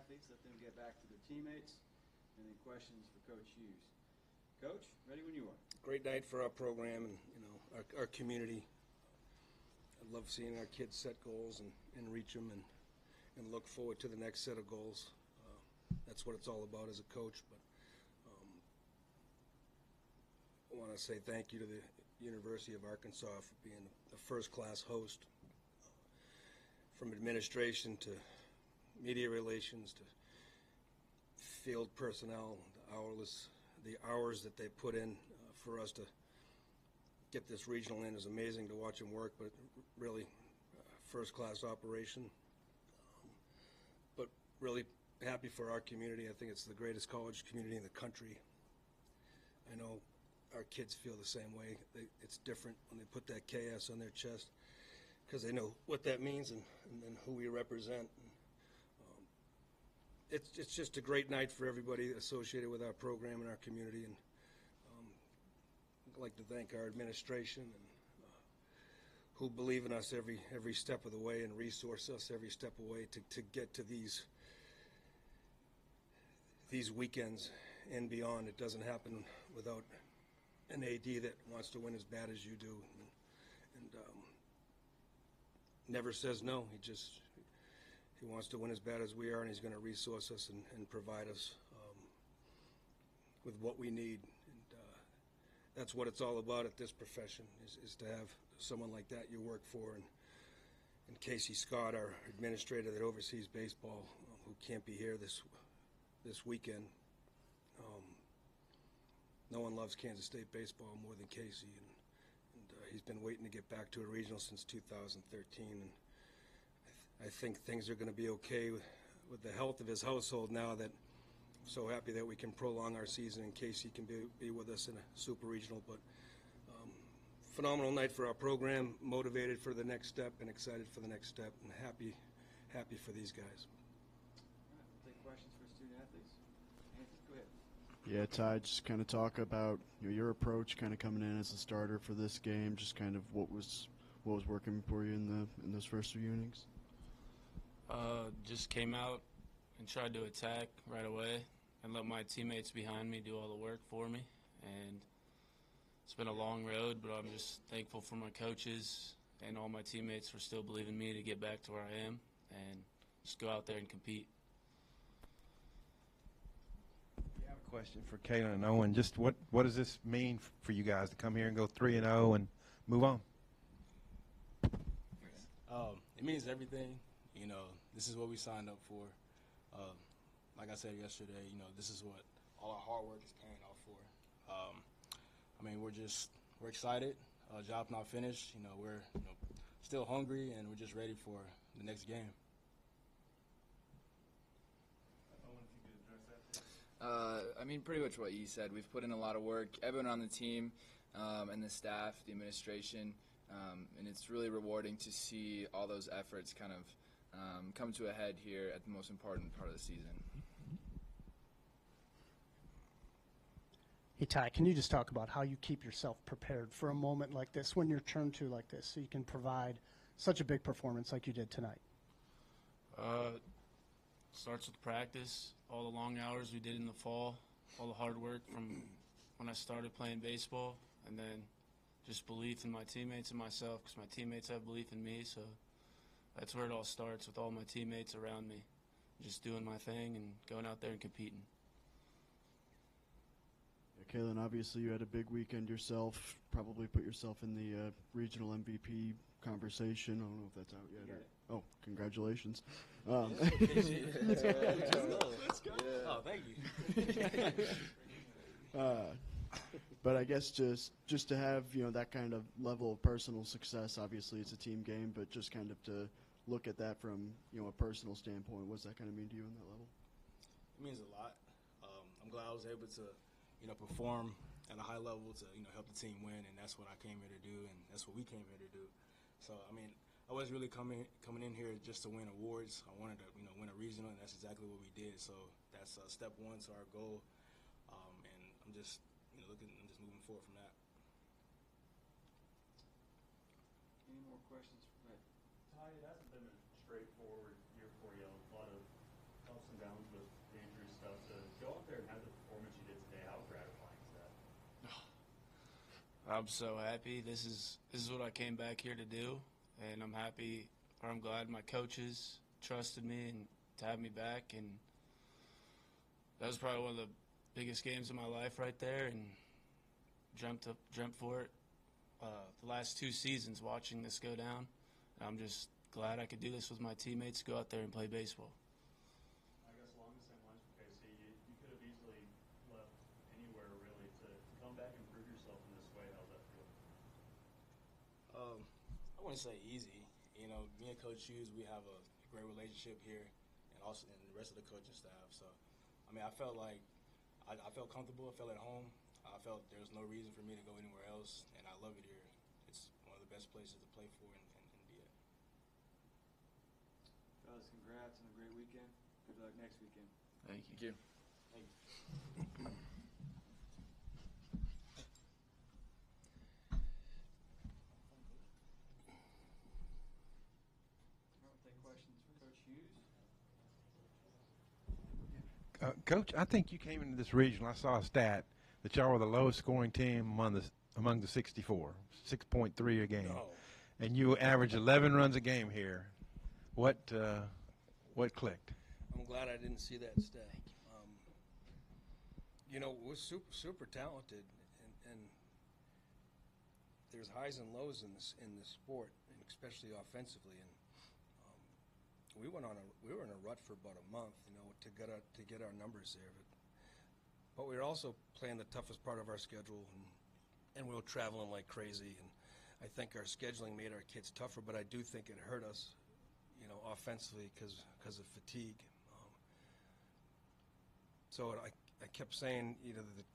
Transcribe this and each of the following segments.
athletes, let them get back to their teammates, and then questions for Coach Hughes. Coach, ready when you are. Great night for our program and our community. I love seeing our kids set goals and reach them and look forward to the next set of goals. That's what it's all about as a coach. But I want to say thank you to the University of Arkansas for being a first-class host. From administration to media relations to field personnel, the hours that they put in for us to get this regional in is amazing to watch them work, but really first-class operation. But really happy for our community. I think it's the greatest college community in the country. I know our kids feel the same way. It's different when they put that KS on their chest because they know what that means and who we represent. It's just a great night for everybody associated with our program and our community, and I'd like to thank our administration and who believe in us every step of the way and resource us every step of the way to get to these weekends and beyond. It doesn't happen without an AD that wants to win as bad as you do and never says no. He wants to win as bad as we are, and he's going to resource us and provide us with what we need. And that's what it's all about at this profession, is to have someone like that you work for. And Casey Scott, our administrator that oversees baseball, who can't be here this weekend. No one loves Kansas State baseball more than Casey, and he's been waiting to get back to a regional since 2013. And I think things are going to be okay with the health of his household now that I'm so happy that we can prolong our season and Casey can be with us in a super regional. But phenomenal night for our program, motivated for the next step and excited for the next step, and happy for these guys. All right, we'll take questions for student athletes. Anthony, go ahead. Yeah, Ty, just kind of talk about your approach kind of coming in as a starter for this game, just kind of what was working for you in those first few innings. Just came out and tried to attack right away and let my teammates behind me do all the work for me. And it's been a long road, but I'm just thankful for my coaches and all my teammates for still believing in me to get back to where I am and just go out there and compete. I have a question for Kalen and Owen. Just what does this mean for you guys to come here and go 3-0 and move on? It means everything. This is what we signed up for. Like I said yesterday, this is what all our hard work is paying off for. We're excited. Job's not finished. We're still hungry, and we're just ready for the next game. Pretty much what you said. We've put in a lot of work. Everyone on the team and the staff, the administration, and it's really rewarding to see all those efforts kind of come to a head here at the most important part of the season. Hey, Ty, can you just talk about how you keep yourself prepared for a moment like this when you're turned to like this so you can provide such a big performance like you did tonight? Starts with practice, all the long hours we did in the fall, all the hard work from when I started playing baseball, and then just belief in my teammates and myself, because my teammates have belief in me. So that's where it all starts, with all my teammates around me, just doing my thing and going out there and competing. Yeah, Kalen, obviously you had a big weekend yourself, probably put yourself in the regional MVP conversation. I don't know if that's out yet. Oh, congratulations. Let's go. Yeah. Oh, thank you. But I guess just to have, that kind of level of personal success, obviously it's a team game, but just kind of to look at that from, a personal standpoint, what's that kind of mean to you on that level? It means a lot. I'm glad I was able to, perform at a high level to, help the team win, and that's what I came here to do, and that's what we came here to do. So, I wasn't really coming in here just to win awards. I wanted to, win a regional, and that's exactly what we did. So that's step one to our goal, and I'm just, I'm just moving forward from that. Any more questions? Ty, it hasn't been a straightforward year for you. A lot of ups and downs stuff. So to go out there and have the performance you did today, how gratifying is that? I'm so happy. This is what I came back here to do, and I'm happy, or I'm glad my coaches trusted me and to have me back. And that was probably one of the biggest games of my life right there, and dreamt for it the last 2 seasons watching this go down. I'm just glad I could do this with my teammates, go out there and play baseball. I guess along the same lines for KC, you could have easily left anywhere really to come back and prove yourself in this way. How's that feel? I wouldn't say easy. You know, me and Coach Hughes, we have a great relationship here, and also and the rest of the coaching staff. So, I mean, I felt like I felt comfortable. I felt at home. I felt there was no reason for me to go anywhere else, and I love it here. It's one of the best places to play for and be at. Fellas, congrats on a great weekend. Good luck next weekend. Thank Thank you. Thank you. I'll take questions for Coach Hughes. Coach, I think you came into this regional. I saw a stat that y'all were the lowest scoring team among the 64, 6.3 a game, No. and you average 11 runs a game here. What clicked? I'm glad I didn't see that stat. We're super talented, and there's highs and lows in this sport, and especially offensively. And we were in a rut for about a month, to get our numbers there. But we were also playing the toughest part of our schedule, and we were traveling like crazy. And I think our scheduling made our kids tougher, but I do think it hurt us, offensively because of fatigue. So I kept saying,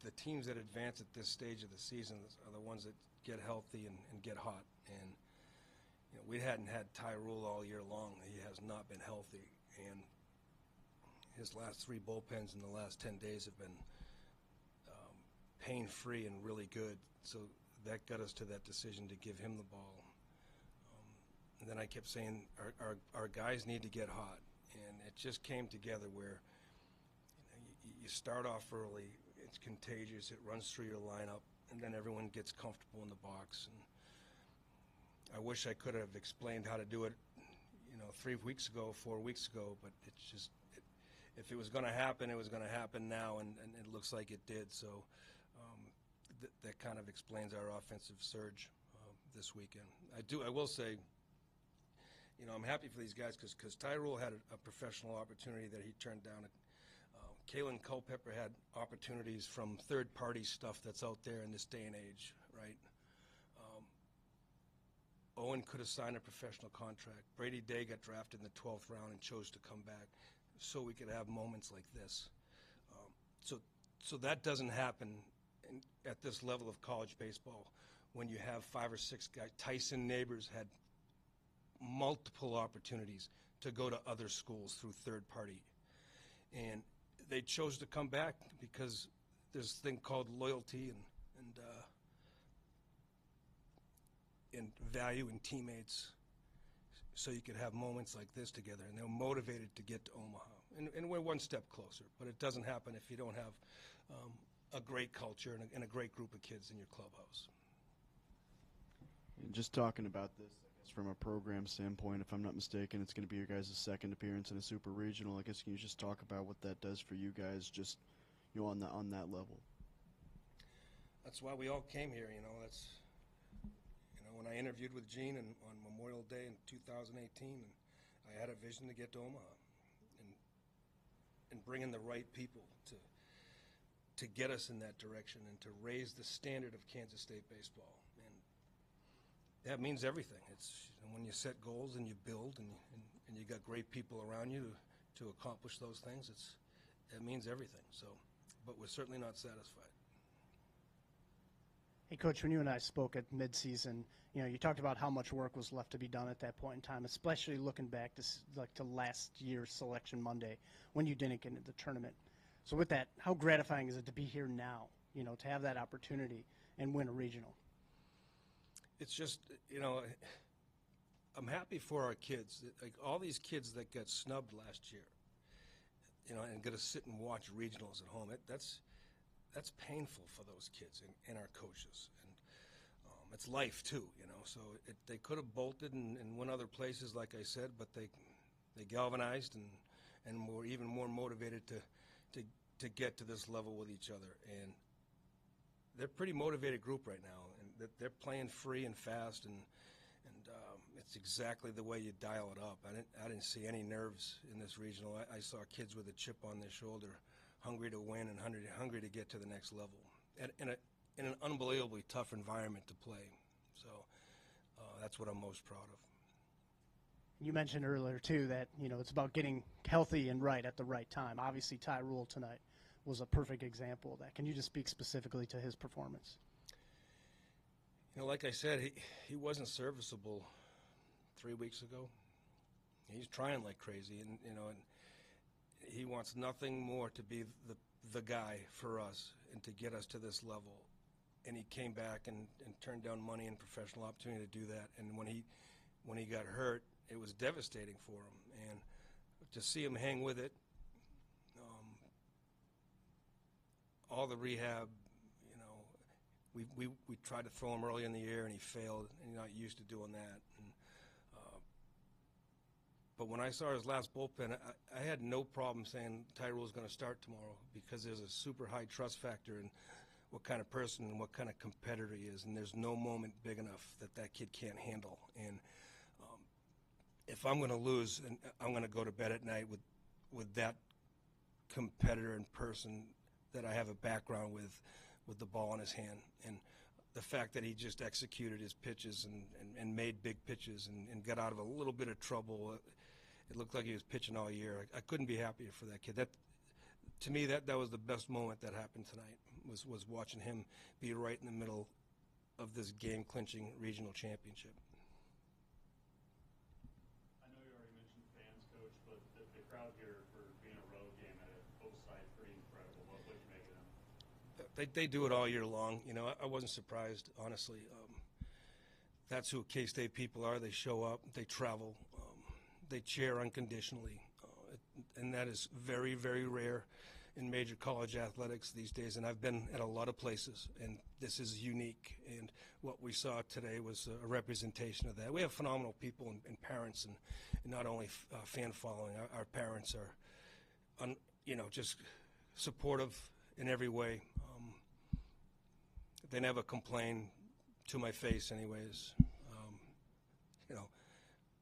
the teams that advance at this stage of the season are the ones that get healthy and get hot. And we hadn't had Ty Rule all year long. He has not been healthy, and his last 3 bullpens in the last 10 days have been pain-free and really good. So that got us to that decision to give him the ball. And then I kept saying our guys need to get hot, and it just came together where you start off early, it's contagious, it runs through your lineup, and then everyone gets comfortable in the box. And I wish I could have explained how to do it, 3 weeks ago, 4 weeks ago, but it's just, if it was going to happen, it was going to happen now, and it looks like it did. So that kind of explains our offensive surge this weekend. I will say, I'm happy for these guys because Ty Rule had a professional opportunity that he turned down. Kalen Culpepper had opportunities from third-party stuff that's out there in this day and age, right? Owen could have signed a professional contract. Brady Day got drafted in the 12th round and chose to come back so we could have moments like this. So that doesn't happen at this level of college baseball when you have 5 or 6 guys. Tyson Neighbors had multiple opportunities to go to other schools through third party, and they chose to come back because there's a thing called loyalty and value in teammates, so you could have moments like this together, and they're motivated to get to Omaha, and we're one step closer. But it doesn't happen if you don't have a great culture and a great group of kids in your clubhouse. And just talking about this, I guess from a program standpoint, if I'm not mistaken, it's going to be your guys' second appearance in a super regional. I guess can you just talk about what that does for you guys, just on that level? That's why we all came here. That's when I interviewed with Gene on Memorial Day in 2018, and I had a vision to get to Omaha and bring in the right people to get us in that direction and to raise the standard of Kansas State baseball. And that means everything. It's when you set goals and you build and you got great people around you to accomplish those things, it means everything. So, but we're certainly not satisfied. Hey, Coach, when you and I spoke at midseason, you talked about how much work was left to be done at that point in time, especially looking back to last year's Selection Monday when you didn't get into the tournament. So with that, how gratifying is it to be here now, to have that opportunity and win a regional? It's just, I'm happy for our kids. Like all these kids that got snubbed last year, and got to sit and watch regionals at home. That's painful for those kids and our coaches. And it's life too, So they could have bolted and went other places, like I said, but they galvanized and were even more motivated to get to this level with each other. And they're a pretty motivated group right now, and they're playing free and fast, and it's exactly the way you dial it up. I didn't see any nerves in this regional. I saw kids with a chip on their shoulder, hungry to win and hungry to get to the next level, in an unbelievably tough environment to play. So that's what I'm most proud of. You mentioned earlier, too, that, it's about getting healthy and right at the right time. Obviously, Ty Rule tonight was a perfect example of that. Can you just speak specifically to his performance? Like I said, he wasn't serviceable 3 weeks ago. He's trying like crazy, and he wants nothing more to be the guy for us and to get us to this level. And he came back and turned down money and professional opportunity to do that. And when he got hurt, it was devastating for him. And to see him hang with it, all the rehab, we tried to throw him early in the year and he failed, and he's not used to doing that. And, but when I saw his last bullpen, I had no problem saying Ty Rule's going to start tomorrow, because there's a super high trust factor in what kind of person and what kind of competitor he is, and there's no moment big enough that kid can't handle. And if I'm going to lose, and I'm going to go to bed at night with that competitor and person that I have a background with the ball in his hand. And the fact that he just executed his pitches and made big pitches and got out of a little bit of trouble, it looked like he was pitching all year. I couldn't be happier for that kid. To me, that was the best moment that happened tonight, was watching him be right in the middle of this game-clinching regional championship. I know you already mentioned fans, Coach, but the crowd here for being a road game at a host site, pretty incredible. What would you make of them? They do it all year long. I wasn't surprised, honestly. That's who K-State people are. They show up, they travel, they cheer unconditionally, and that is very, very rare in major college athletics these days. And I've been at a lot of places, and this is unique. And what we saw today was a representation of that. We have phenomenal people and parents, and not only fan following. Our parents are, just supportive in every way. They never complain to my face, anyways.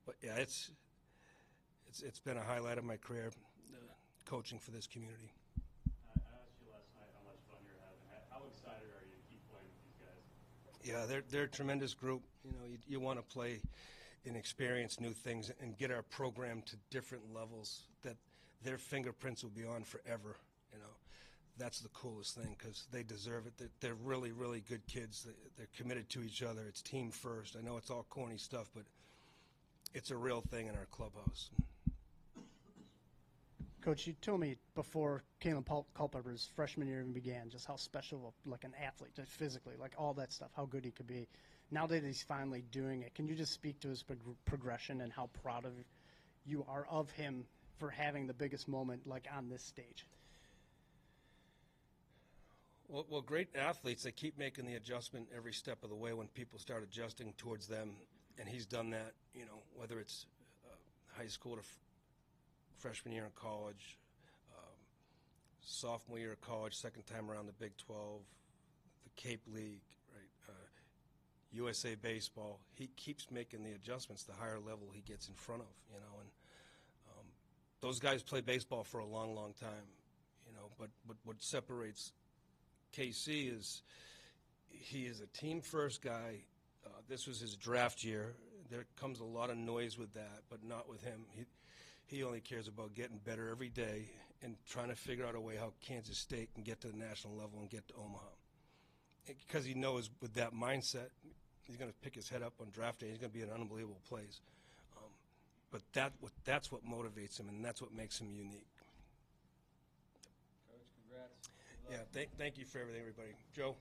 But yeah, it's been a highlight of my career, coaching for this community. I asked you last night how much fun you're having. How excited are you to keep playing with these guys? Yeah, they're a tremendous group. You want to play and experience new things and get our program to different levels that their fingerprints will be on forever. That's the coolest thing, because they deserve it. They're really, really good kids. They're committed to each other. It's team first. I know it's all corny stuff, but it's a real thing in our clubhouse. Coach, you told me before Kalen Culpepper's freshman year even began just how special, like an athlete, just physically, like all that stuff, how good he could be. Now that he's finally doing it, can you just speak to his progression and how proud of you are of him for having the biggest moment, like, on this stage? Well, great athletes, they keep making the adjustment every step of the way when people start adjusting towards them, and he's done that, whether it's high school to freshman year in college, sophomore year of college, second time around the Big 12, the Cape League, right? USA Baseball. He keeps making the adjustments the higher level he gets in front of, and those guys play baseball for a long, long time, but what separates KC is he is a team-first guy. This was his draft year. There comes a lot of noise with that, but not with him. He only cares about getting better every day and trying to figure out a way how Kansas State can get to the national level and get to Omaha. Because he knows with that mindset, he's going to pick his head up on draft day. He's going to be in unbelievable plays. But that's what motivates him, and that's what makes him unique. Coach, congrats. Yeah, thank you for everything, everybody. Joe?